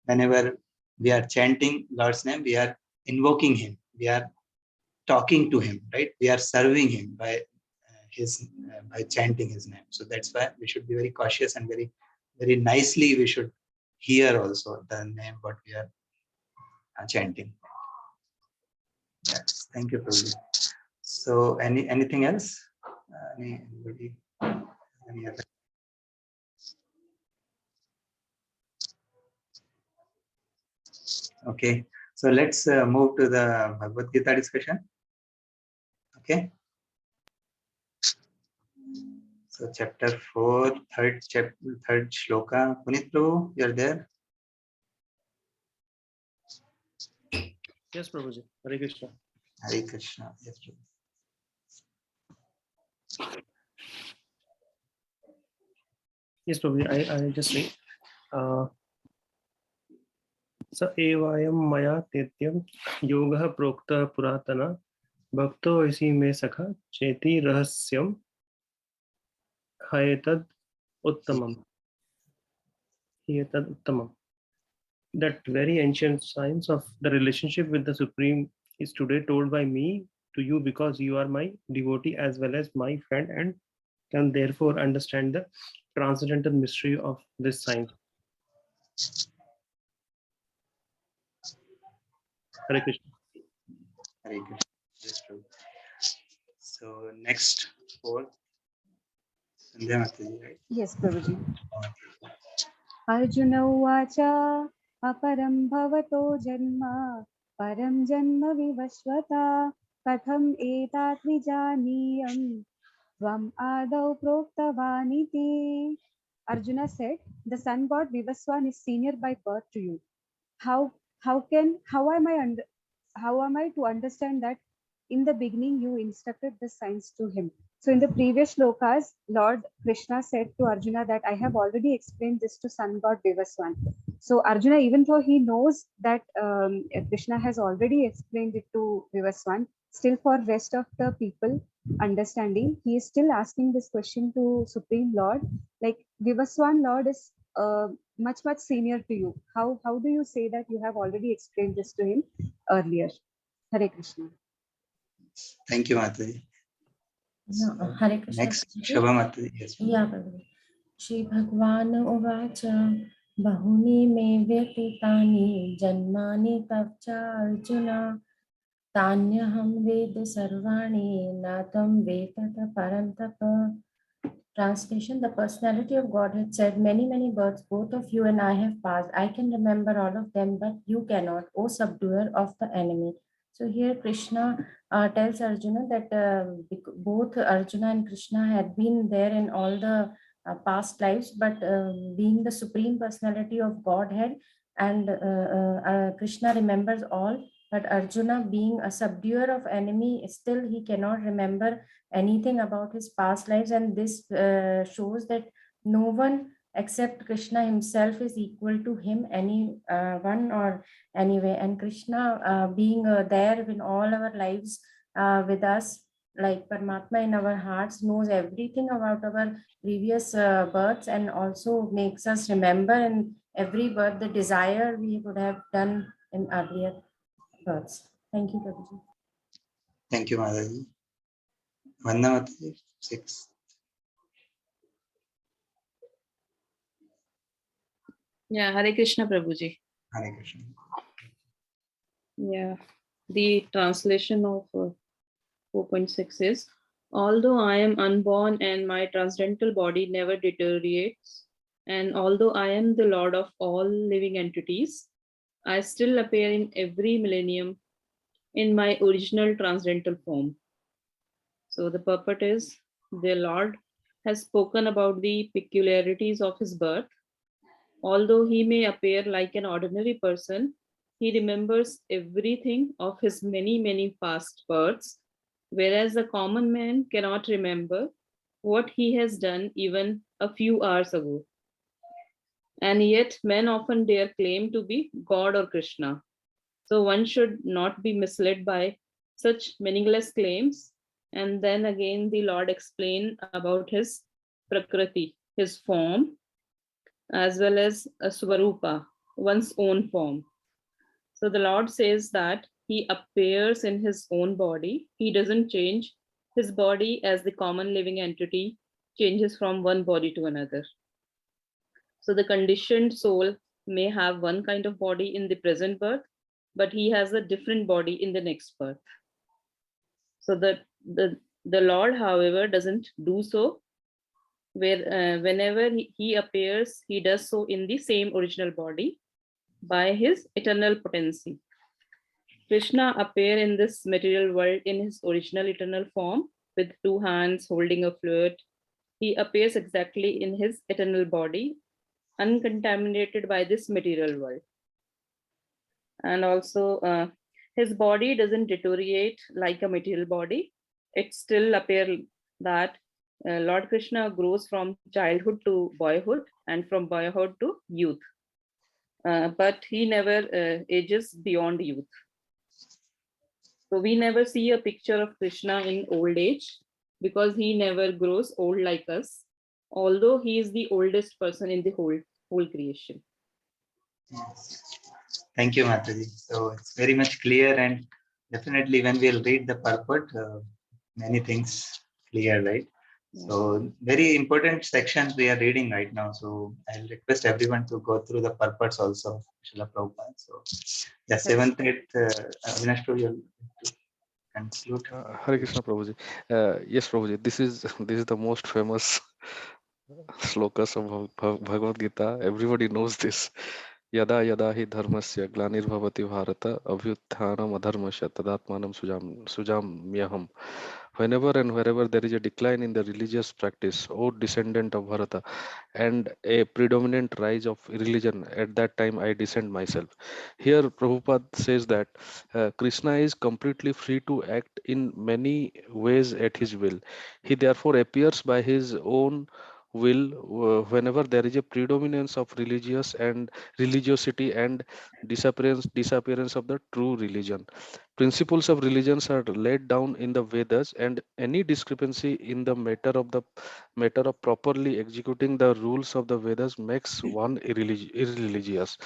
whenever we are chanting Lord's name, we are invoking him, we are talking to him, right? We are serving him by chanting his name. So that's why we should be very cautious and very, very nicely we should hear also the name what we are chanting. Yes, thank you, Prabhuji. So anything else? Anybody? Any other? Okay, so let's move to the Bhagavad Gita discussion. Okay. So chapter 4, third shloka. Punit Prabhu, you're there? Yes, Prabhuji. Hare Krishna. Hare Krishna. Yes, Prabhu. Yes, Prabhuji. I just read. स एवायं मया तेत्यं योगः प्रोक्तः पुरातन भक्तो ऐसी में सखा चेति रहस्यम हयतद उत्तमम हयतद उत्तमम. That very ancient science of the relationship with the Supreme is today told by me to you because you are my devotee as well as my friend and can therefore understand the transcendental mystery of this science. Hare Krishna. Hare Krishna. Yes, Prabhu. So next 4. Sandhya Mataji, right? Yes, Prabhuji. Arjuna Uvacha Aparam Bhavato Janma Param Janma Vivashvata Katham Etat Vijaniyam Tvam Adau Proktavaniti. Arjuna said, the sun god Vivaswan is senior by birth to you. How am I to understand that in the beginning you instructed the science to him? So in the previous shlokas, Lord Krishna said to Arjuna that I have already explained this to sun god Devaswan. So Arjuna, even though he knows that Krishna has already explained it to Devaswan, still for rest of the people understanding, he is still asking this question to Supreme Lord. Like Devaswan Lord is much senior to you. How do you say that you have already explained this to him earlier? Hare Krishna. Thank you, Mataji. No, Hare Krishna. Next, Shobha Mataji. Yes, Prabhu. Yeah, Prabhuji. Shri Bhagwan Uvacha Bahuni me vyatitani janmani tapcha Arjuna Tanyaham Ved Sarvani Natam Vetata Parantapa. Translation: the personality of Godhead said, many births both of you and I have passed. I can remember all of them, but you cannot, O subduer of the enemy. So here Krishna tells Arjuna that both Arjuna and Krishna had been there in all the past lives, but being the supreme personality of Godhead, and Krishna remembers all, but Arjuna being a subduer of enemy, still he cannot remember anything about his past lives, and this shows that no one except Krishna himself is equal to him, any one or anyway. And Krishna being there in all our lives with us, like Paramatma in our hearts, knows everything about our previous births and also makes us remember in every birth the desire we would have done in earlier births. Thank you, Prabhuji. Thank you, Mataji. Vanda Mataji, 6. Yeah, Hare Krishna Prabhuji. Hare Krishna. Yeah, the translation of 4.6 is, although I am unborn and my transcendental body never deteriorates, and although I am the Lord of all living entities, I still appear in every millennium in my original transcendental form. So the purport is, the Lord has spoken about the peculiarities of his birth. Although he may appear like an ordinary person, he remembers everything of his many past births, whereas a common man cannot remember what he has done even a few hours ago. And yet men often dare claim to be God or Krishna. So one should not be misled by such meaningless claims. And then again, the Lord explained about his prakriti, his form, as well as a Swarupa, one's own form. So the Lord says that he appears in his own body. He doesn't change his body as the common living entity changes from one body to another. So the conditioned soul may have one kind of body in the present birth, but he has a different body in the next birth. So the Lord, however, doesn't do so. Whenever he appears, he does so in the same original body by his eternal potency. Krishna appears in this material world in his original eternal form with 2 hands holding a flute, he appears exactly in his eternal body, uncontaminated by this material world. And also, his body doesn't deteriorate like a material body. It still appears that Lord Krishna grows from childhood to boyhood and from boyhood to youth. But he never ages beyond youth. So we never see a picture of Krishna in old age because he never grows old like us, although he is the oldest person in the whole creation. Yes. Thank you, Mataji. So it's very much clear, and definitely when we'll read the purport, many things clear, right? So very important sections we are reading right now. So I'll request everyone to go through the purports also, Srila Prabhupada. So the seventh, eighth, Avinash, you'll conclude. Hare Krishna Prabhuji. Yes, Prabhuji. This is the most famous slokas of Bhagavad Gita. Everybody knows this. Yada yada hi dharmasya glanirvavati bharata abhyutthanam adharmasya tadatmanam sujamyaham. Whenever and wherever there is a decline in the religious practice, O descendant of Bharata, and a predominant rise of religion, at that time I descend myself. Here Prabhupada says that Krishna is completely free to act in many ways at his will. He therefore appears by his own will whenever there is a predominance of religiosity and disappearance of the true religion. Principles of religions are laid down in the Vedas, and any discrepancy in the matter of properly executing the rules of the Vedas makes one irreligious.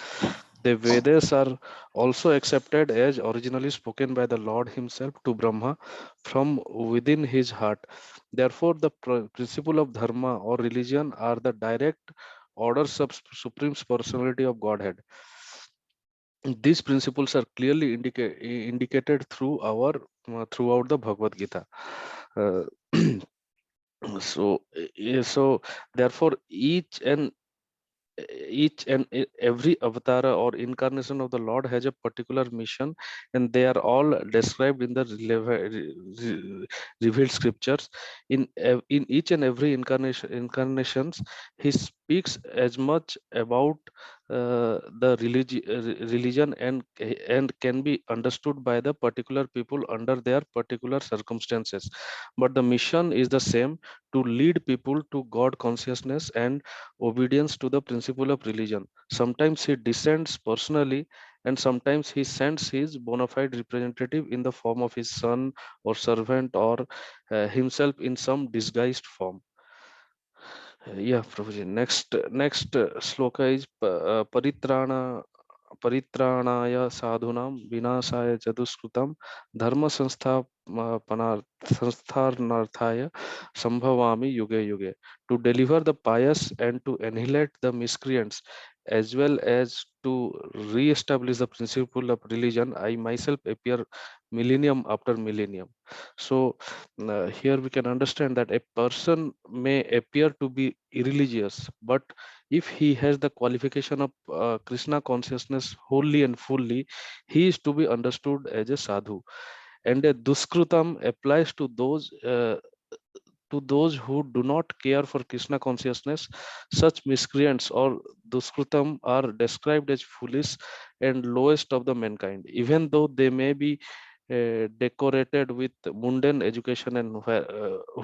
The Vedas are also accepted as originally spoken by the Lord Himself to Brahma from within his heart. Therefore, the principle of dharma or religion are the direct orders of Supreme Personality of Godhead. These principles are clearly indicated throughout the Bhagavad Gita. Uh, so therefore every avatar or incarnation of the Lord has a particular mission, and they are all described in the revealed scriptures. In each and every incarnations, he speaks as much about the religion and can be understood by the particular people under their particular circumstances. But the mission is the same: to lead people to God consciousness and obedience to the principle of religion. Sometimes he descends personally, and sometimes he sends his bona fide representative in the form of his son or servant, or himself in some disguised form. Yeah, Prabhuji. Next sloka is paritranaya sadhunam vinasaya chaduskrutam dharma संस्थारणार्थाय sambhavami yuge yuge. To deliver the pious and to annihilate the miscreants, as well as to re-establish the principle of religion, I myself appear millennium after millennium. So here we can understand that a person may appear to be irreligious, but if he has the qualification of Krishna consciousness wholly and fully, he is to be understood as a sadhu. And a duskrutam applies to those who do not care for Krishna consciousness. Such miscreants or duskrutam are described as foolish and lowest of the mankind, even though they may be decorated with mundane education, and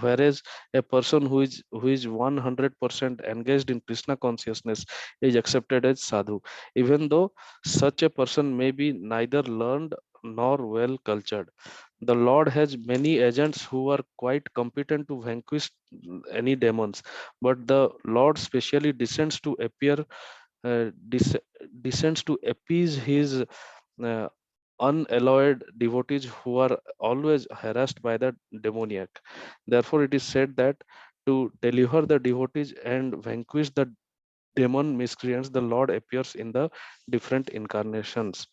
whereas a person who is 100% engaged in Krishna consciousness is accepted as sadhu, even though such a person may be neither learned nor well cultured. The Lord has many agents who are quite competent to vanquish any demons, but the Lord specially descends to appease his uh, unalloyed devotees who are always harassed by the demoniac. Therefore, it is said that to deliver the devotees and vanquish the demon miscreants, the Lord appears in the different incarnations.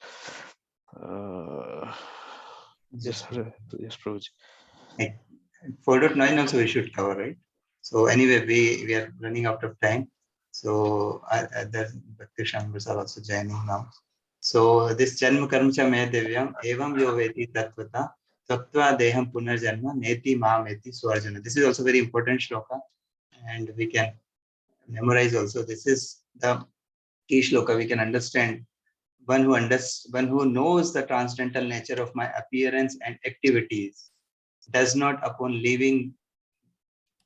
Uh, yes, yes, Prabhuji. 4.9 also we should cover, right? So anyway, we are running out of time. So the Bhakti members are also joining now. So this Janma Karmcha Me Devyam Evam Yo Veti Tattvata Tattva Deham Punarjanma Neti Ma Meti Swarjana. This is also very important shloka. and we can memorize also. This is the key shloka. We can understand. One who knows the transcendental nature of my appearance and activities does not, upon leaving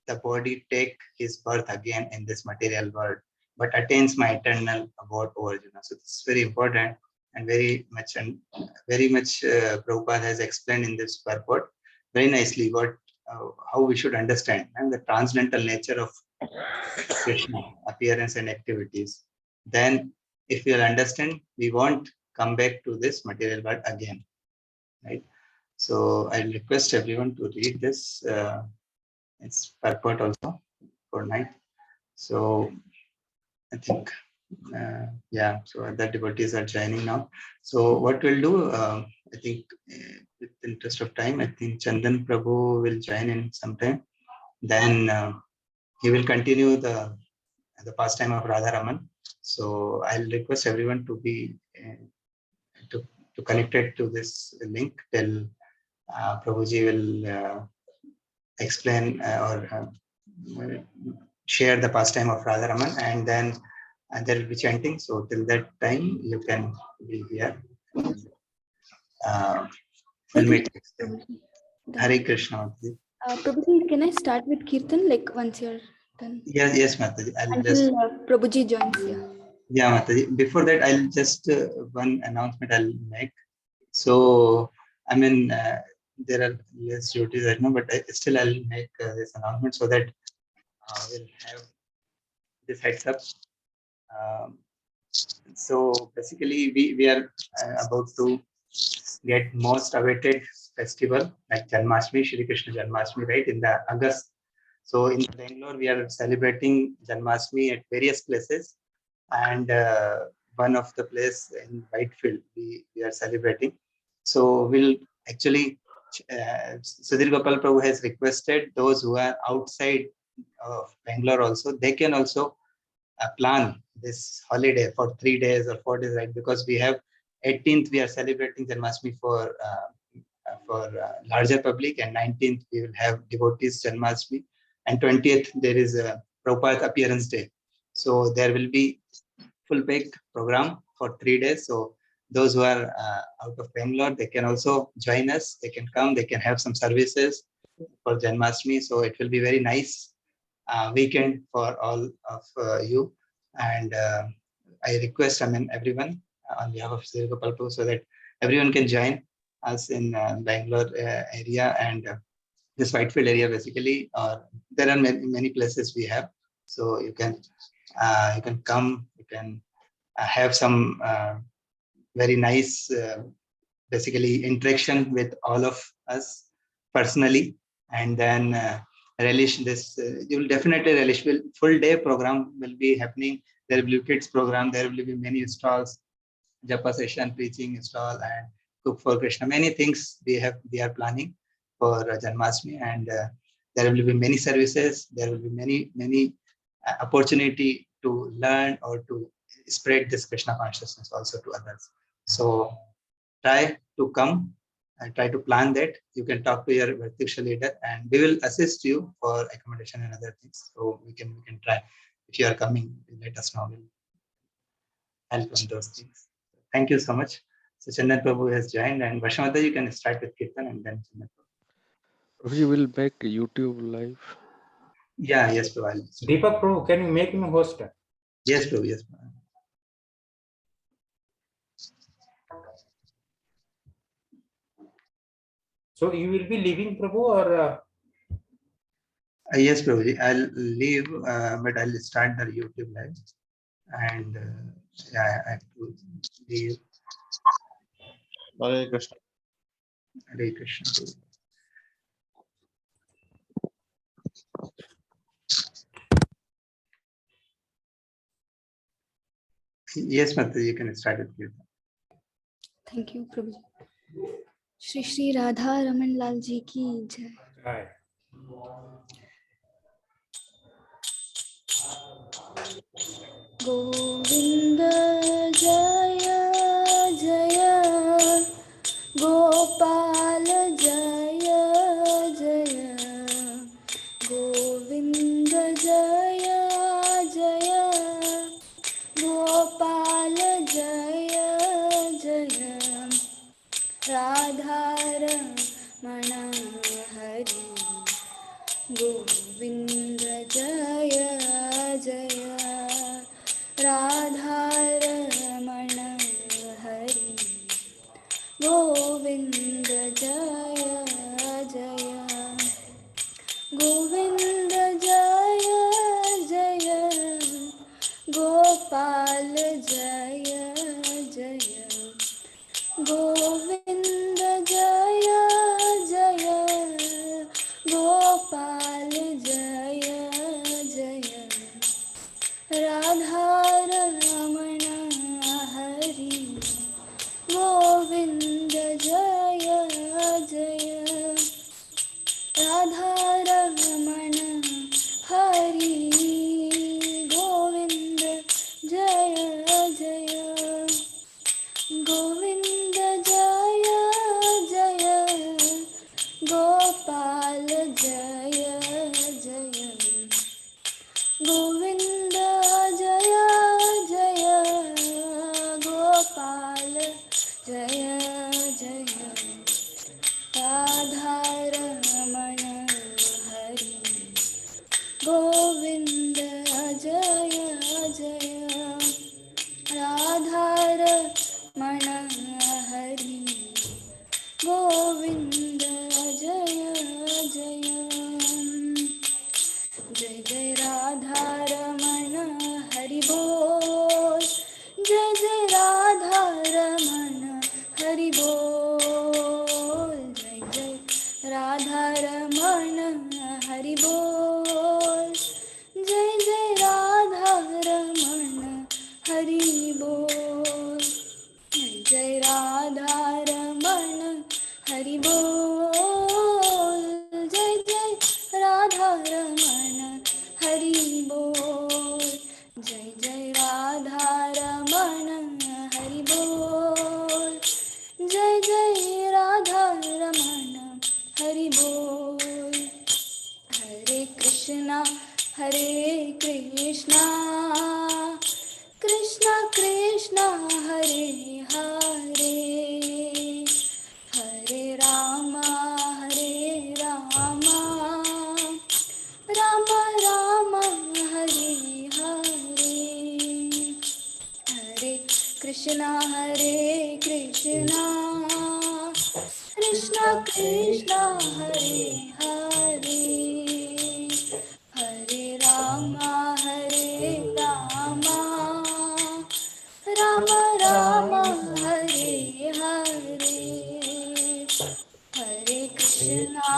the body, take his birth again in this material world, but attains my eternal abode over Arjuna. So this is very important and very much Prabhupada has explained in this purport very nicely what how we should understand and the transcendental nature of Krishna appearance and activities. Then, if we will understand, we won't come back to this material world again, right? So I request everyone to read this. It's purport also for night. So I think, yeah, so other devotees are joining now. So what we'll do, I think with the interest of time, I think Chandan Prabhu will join in sometime. Then he will continue the pastime of Radharaman. So I'll request everyone to be to connected to this link till Prabhuji will explain or share the pastime of Radharaman, and then there will be chanting. So till that time, you can be here. We'll meet next time. Hare Krishna. Prabhuji, can I start with Kirtan like once you're done? Yes, Mataji. I'll Until just Prabhuji joins here. Yeah, Mataji. Before that, I'll just one announcement I'll make. So, I mean, there are less duties right now, but still I'll make this announcement so that we'll have this heads up. So basically, we are about to get most awaited festival like Janmashtami, Shri Krishna Janmashtami, right, in the August. So in Bangalore, we are celebrating Janmashtami at various places, and one of the place in Whitefield we are celebrating. So we'll actually, Sudhir Gopal Prabhu has requested those who are outside of Bangalore also, they can also plan this holiday for 3 days or 4 days, right? Because we have 18th we are celebrating Janmashtami for larger public, and 19th we will have devotees Janmashtami, and 20th there is a Prabhupada appearance day. So there will be full packed program for 3 days. So those who are out of Bangalore, they can also join us. They can come. They can have some services for Janmashtami. So it will be very nice weekend for all of you. And I request, everyone on behalf of Sri Gopal Prabhu, so that everyone can join us in Bangalore area and this Whitefield area basically. There are many places we have, so you can come. You can have some very nice, basically interaction with all of us personally, and then relish this. You will definitely relish. Full day program will be happening. There will be kids program. There will be many stalls, japa session, preaching stall, and cook for Krishna. Many things we are planning for Janmashtami, and there will be many services. There will be many opportunity to learn or to spread this Krishna consciousness also to others. So try to come and try to plan that. You can talk to your Vartiksha leader, and we will assist you for accommodation and other things. So we can try. If you are coming, let us know. We'll help on those things. Thank you so much. So Chandan Prabhu has joined, and Vashamata, you can start with Kirtan and then Chandan Prabhu. We will make YouTube live. Yeah, yes, Prabhu. Deepak Prabhu, can you make me host? Yes, Prabhu, yes, Prabhu. So you will be leaving, Prabhu, or? Yes, Prabhuji. I'll leave, but I'll start the YouTube live. And yeah, I have to leave. Hare Krishna. Hare Krishna. Yes, Mata, you can start with you. Thank you, Prabhuji. Shri Shri Radha Raman Lal Ji ki jai. Right. Govinda Jaya Jaya Gopal Jaya Jaya Govinda Jaya Radharaman Hari Govind जय जय राधारमण हरि गोविन्द जय जय गोविन्द जय जय गोपाल जय जय गोविन्द जय जय गोपाल जय जय राधारमण हरि गोविन्द जय जय राधारमण हरि गोविन्द जय जय गोविन्द जय जय गोपाल जय जय गोविन्द जय जय गोपाल जय जय राधारमण हरि गोविन्द जय जय राधारमण हरि गोविन्द जय जय जय जय राधारमण हरि बोल जय जय राधारमण हरि बोल जय जय राधारमण हरि बोल जय जय राधारमण हरि बोल जय जय राधारमण हरि बोल जय जय राधारमण हरि बोल जय जय राधारमण हरि बोल जय जय राधारमण हरि बोल हरे कृष्णा कृष्णा कृष्णा हरे हरे हरे राम राम राम हरे हरे हरे कृष्णा कृष्णा कृष्णा हरे हरे हरे राम राम राम हरे हरे हरे कृष्णा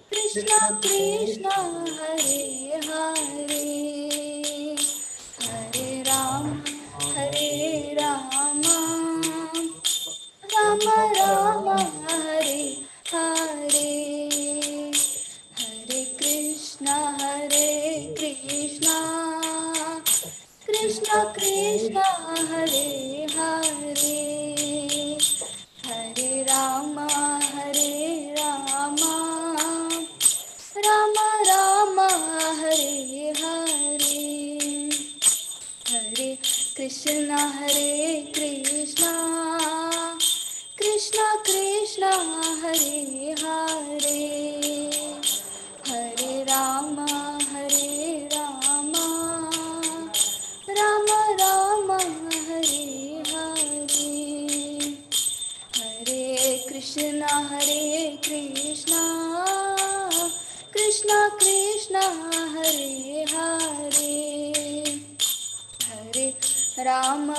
कृष्णा कृष्णा हरे हरे हरे राम राम राम हरे हरे हरे कृष्णा कृष्णा कृष्णा हरे हरे हरे राम राम राम हरे हरे हरे कृष्णा कृष्णा कृष्णा हरे हरे हरे राम राम राम हरे हरे हरे कृष्णा कृष्णा कृष्णा हरे हरे हरे राम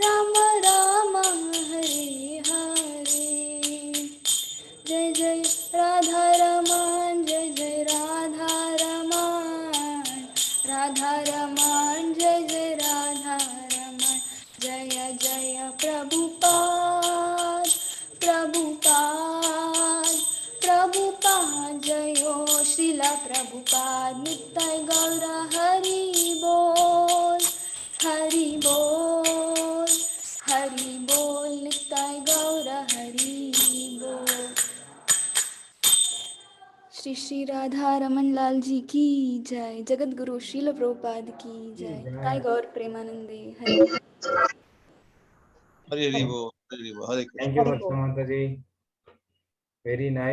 राम राम हरे हरे जय जय राधारमण जय जय राधारमण जय जय राधारमण जय जय प्रभुपाद जयो श्रीला प्रभुपाद नित्य गौर हरि बोल नित्य गौर हरि बोल श्री श्री राधा रमन लाल जी की जय। जगत गुरु श्रील प्रभुपाद की जय। निताय गौर प्रेमानंदे हरे। हरि हरि बोल, हरि हरि बोल, हरे Krishna. Thank you, Samantha ji. Very nice.